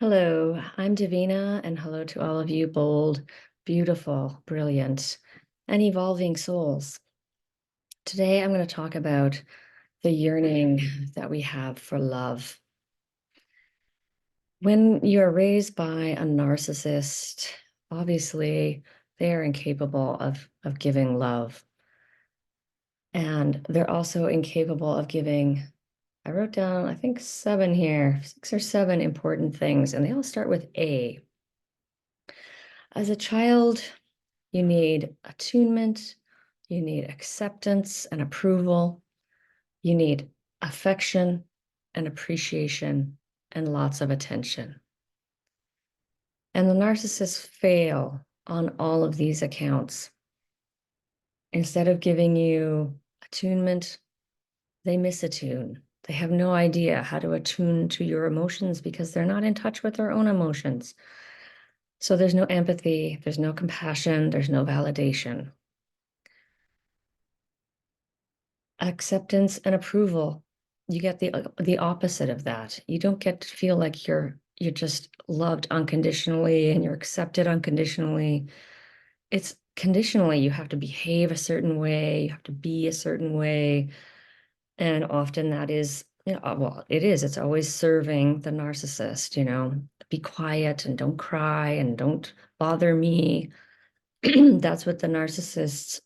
Hello, I'm Davina, and hello to all of you bold, beautiful, brilliant, and evolving souls. Today, I'm going to talk about the yearning that we have for love. When you're raised by a narcissist, obviously they are incapable of giving love. And they're also incapable of giving, I wrote down, I think seven here, 6 or 7 important things, and they all start with A. As a child, you need attunement, you need acceptance and approval, you need affection and appreciation and lots of attention. And the narcissists fail on all of these accounts. Instead of giving you attunement, they misattune. They have no idea how to attune to your emotions because they're not in touch with their own emotions. So there's no empathy, there's no compassion, there's no validation. Acceptance and approval, you get the opposite of that. You don't get to feel like you're just loved unconditionally and you're accepted unconditionally. It's conditionally. You have to behave a certain way, you have to be a certain way. And often that is, well, it is, it's always serving the narcissist, be quiet and don't cry and don't bother me. That's what the narcissists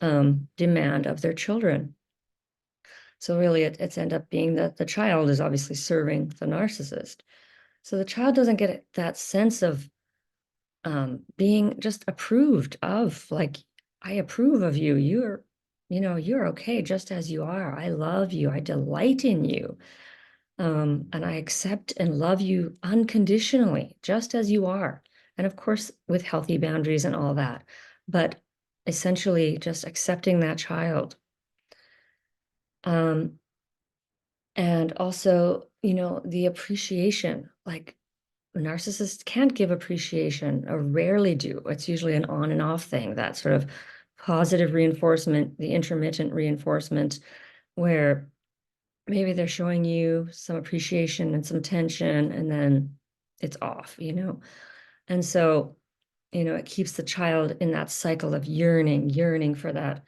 demand of their children. So really, it's end up being that the child is obviously serving the narcissist. So the child doesn't get that sense of being just approved of, like, I approve of you. You're okay just as you are. I love you. I delight in you. And I accept and love you unconditionally, just as you are. And of course, with healthy boundaries and all that. But essentially, just accepting that child. Um, And also, the appreciation, like narcissists can't give appreciation or rarely do. It's usually an on and off thing, that sort of positive reinforcement, the intermittent reinforcement, where maybe they're showing you some appreciation and some tension, and then it's off. And so, it keeps the child in that cycle of yearning for that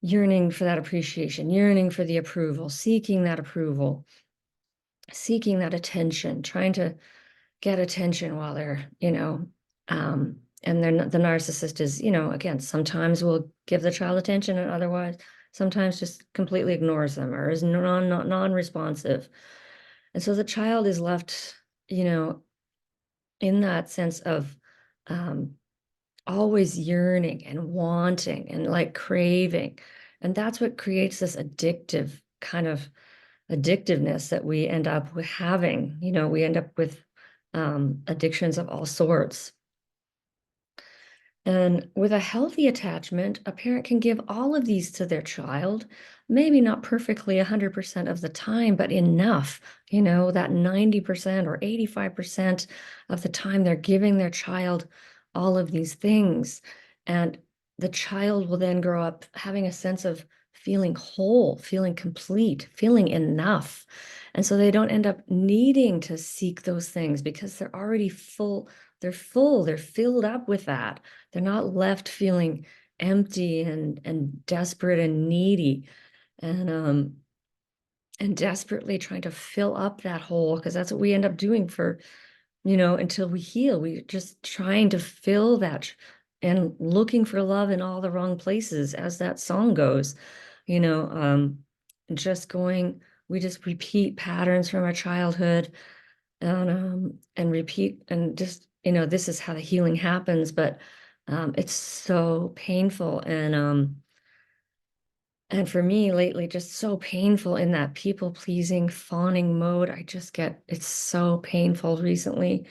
appreciation, yearning for the approval, seeking that approval, seeking that attention, trying to get attention while and then the narcissist is, again, sometimes will give the child attention and otherwise sometimes just completely ignores them or is non-responsive. And so the child is left, in that sense of um, always yearning and wanting and like craving. And that's what creates this addictive kind of addictiveness that we end up with having. We end up with addictions of all sorts. And with a healthy attachment, a parent can give all of these to their child, maybe not perfectly 100% of the time, but enough, that 90% or 85% of the time they're giving their child all of these things. And the child will then grow up having a sense of feeling whole, feeling complete, feeling enough. And so they don't end up needing to seek those things because they're already full. They're full, they're filled up with that. They're not left feeling empty and desperate and needy and desperately trying to fill up that hole, because that's what we end up doing for, until we heal. We're just trying to fill that and looking for love in all the wrong places, as that song goes, you know, um, we just repeat patterns from our childhood and repeat and just, this is how the healing happens, but it's so painful and for me lately, just so painful in that people pleasing, fawning mode. It's so painful recently.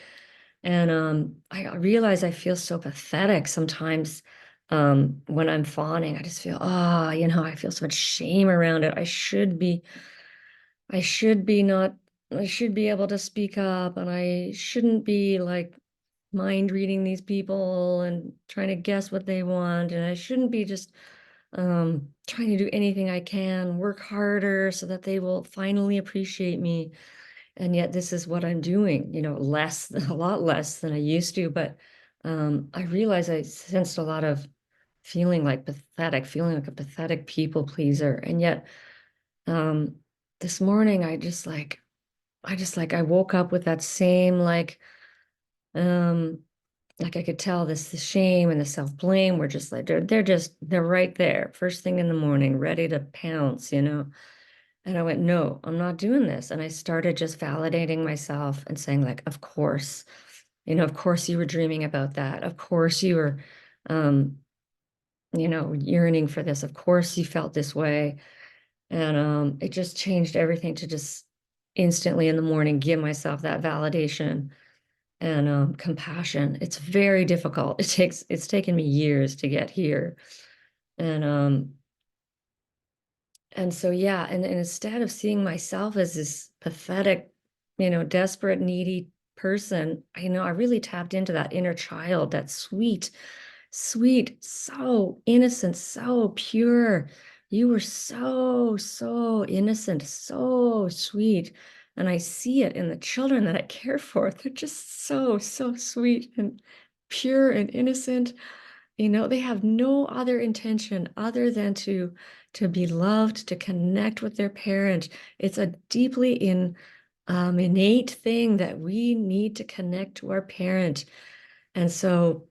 And I realize I feel so pathetic sometimes when I'm fawning. I just feel, I feel so much shame around it. I should be not, I should be able to speak up and I shouldn't be like mind reading these people and trying to guess what they want. And I shouldn't be just trying to do anything I can, work harder so that they will finally appreciate me. And yet this is what I'm doing, less, a lot less than I used to. But I realized I sensed a lot of feeling like a pathetic people pleaser. And yet um, this morning I woke up with that same um, like I could tell the shame and the self-blame were just like they're right there, first thing in the morning, ready to pounce. And I went, no, I'm not doing this. And I started just validating myself and saying, like, of course, of course you were dreaming about that. Of course you were, um, yearning for this. Of course you felt this way. And it just changed everything to just instantly in the morning give myself that validation and compassion. It's very difficult. It's taken me years to get here. And so, yeah, and instead of seeing myself as this pathetic, desperate, needy person, I really tapped into that inner child, that sweet, sweet, so innocent, so pure. You were so, so innocent, so sweet. And I see it in the children that I care for. They're just so, so sweet and pure and innocent. They have no other intention other than to be loved, to connect with their parent. It's a deeply innate thing that we need to connect to our parent. And so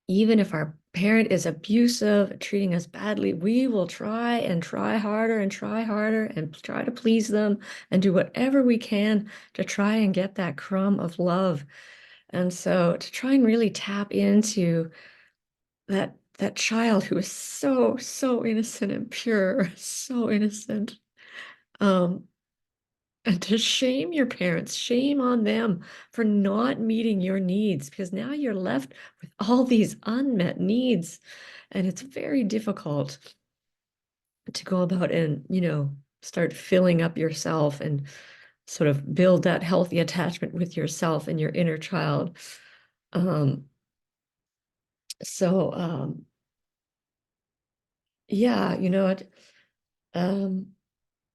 even if our parent is abusive, treating us badly, we will try and try harder and try harder and try to please them and do whatever we can to try and get that crumb of love. And so to try and really tap into that child who is so, so innocent and pure, so innocent. Um, and to shame your parents, shame on them for not meeting your needs, because now you're left with all these unmet needs. And it's very difficult to go about and, start filling up yourself and sort of build that healthy attachment with yourself and your inner child. Um, so, yeah, um,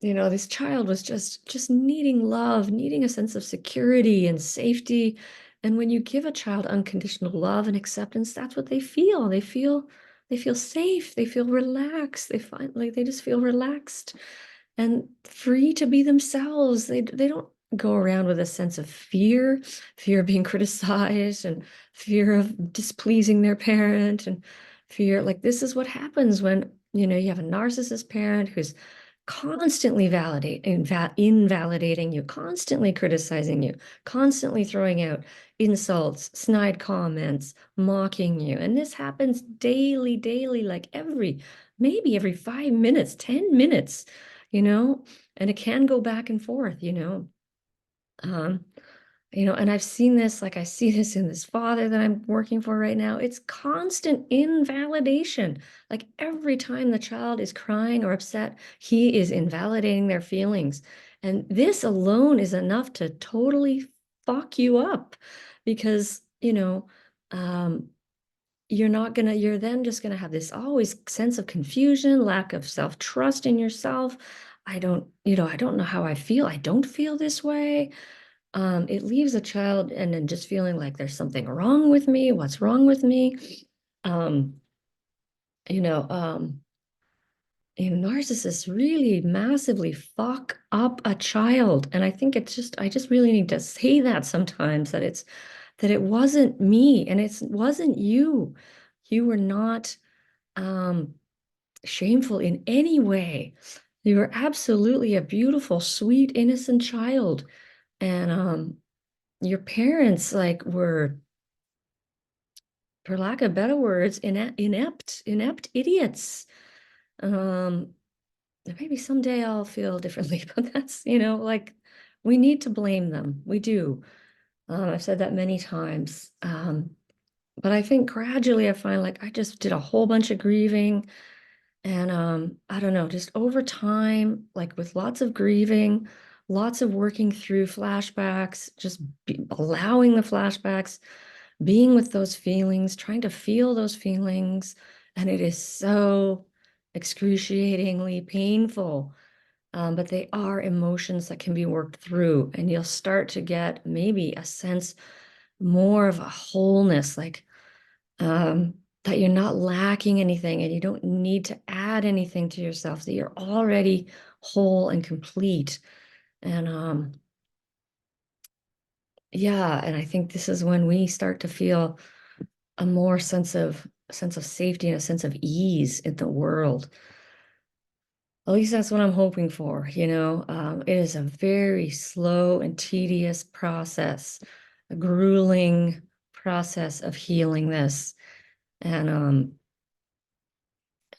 this child was just needing love, needing a sense of security and safety. And when you give a child unconditional love and acceptance, that's what they feel. They feel safe, they feel relaxed, they just feel relaxed and free to be themselves. They don't go around with a sense of fear of being criticized and fear of displeasing their parent and fear. Like, this is what happens when, you have a narcissist parent who's constantly invalidating you, constantly criticizing you, constantly throwing out insults, snide comments, mocking you. And this happens daily, daily, like maybe every 5 minutes, 10 minutes, you know, and it can go back and forth, Um, and I've seen this, like I see this in this father that I'm working for right now. It's constant invalidation. Like every time the child is crying or upset, he is invalidating their feelings. And this alone is enough to totally fuck you up because, um, you're then just gonna have this always sense of confusion, lack of self-trust in yourself. I don't know how I feel. I don't feel this way. It leaves a child and then just feeling like there's something wrong with me. What's wrong with me? Um, you know, um, Narcissists really massively fuck up a child. And I think I just really need to say that sometimes that it wasn't me and it wasn't you. You were not um, shameful in any way. You were absolutely a beautiful, sweet, innocent child. And your parents were, for lack of better words, inept idiots. Um, maybe someday I'll feel differently, but that's, we need to blame them. We do. I've said that many times. But I think gradually I find like I just did a whole bunch of grieving. And I don't know, just over time, like with lots of grieving, lots of working through flashbacks, just allowing the flashbacks, being with those feelings, trying to feel those feelings. And it is so excruciatingly painful. but they are emotions that can be worked through, and you'll start to get maybe a sense more of a wholeness, like um, that you're not lacking anything and you don't need to add anything to yourself, that you're already whole and complete. And yeah, and I think this is when we start to feel a more sense of safety and a sense of ease in the world. At least that's what I'm hoping for, you know. It is a very slow and tedious process, a grueling process of healing this. And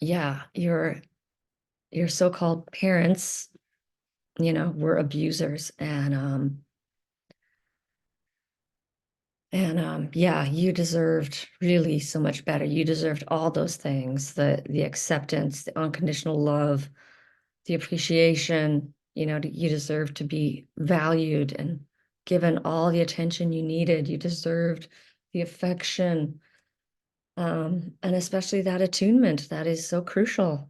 yeah, your so-called parents, you know, were abusers. And yeah, you deserved really so much better. You deserved all those things, the acceptance, the unconditional love, the appreciation, you know, you deserve to be valued and given all the attention you needed. You deserved the affection, and especially that attunement that is so crucial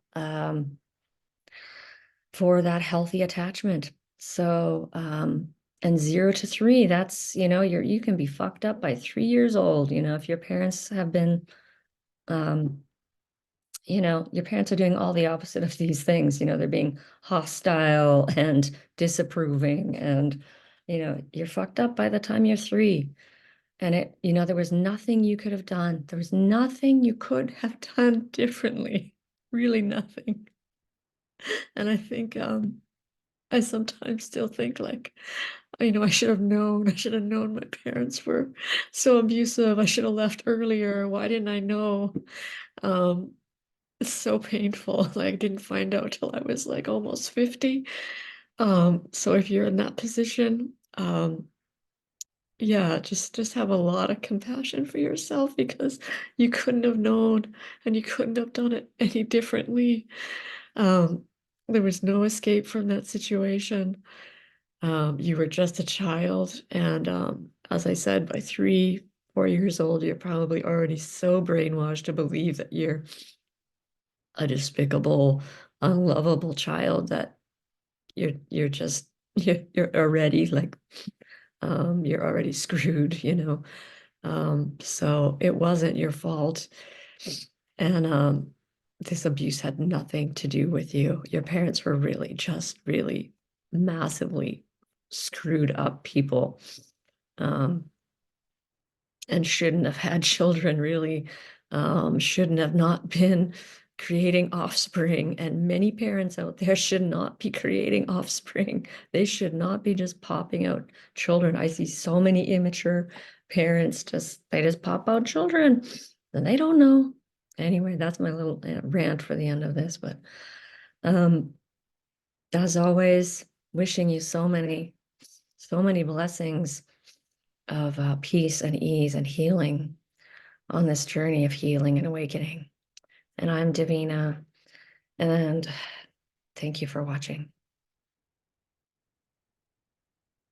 for that healthy attachment. So, and 0 to 3, that's, you know, you can be fucked up by 3 years old, you know, if your parents have been, um, you know, your parents are doing all the opposite of these things. You know, they're being hostile and disapproving, and, you know, you're fucked up by the time you're 3. And it, you know, there was nothing you could have done. There was nothing you could have done differently. Really nothing. And I think, I sometimes still think like, you know, I should have known. I should have known my parents were so abusive. I should have left earlier. Why didn't I know? Um, It's so painful. Like, I didn't find out till I was like almost 50. So if you're in that position, yeah, just have a lot of compassion for yourself because you couldn't have known and you couldn't have done it any differently. Um, there was no escape from that situation. You were just a child, and as I said, by 3, 4 years old, you're probably already so brainwashed to believe that you're a despicable, unlovable child that you're just you're already like you're already screwed, you know. So it wasn't your fault, and this abuse had nothing to do with you. Your parents were really just really massively screwed up people. Um, and shouldn't have had children, really, shouldn't have not been creating offspring. And many parents out there should not be creating offspring. They should not be just popping out children. I see so many immature parents they just pop out children and they don't know. Anyway, that's my little rant for the end of this. But um, as always, wishing you so many blessings of peace and ease and healing on this journey of healing and awakening. And I'm Davina, and thank you for watching.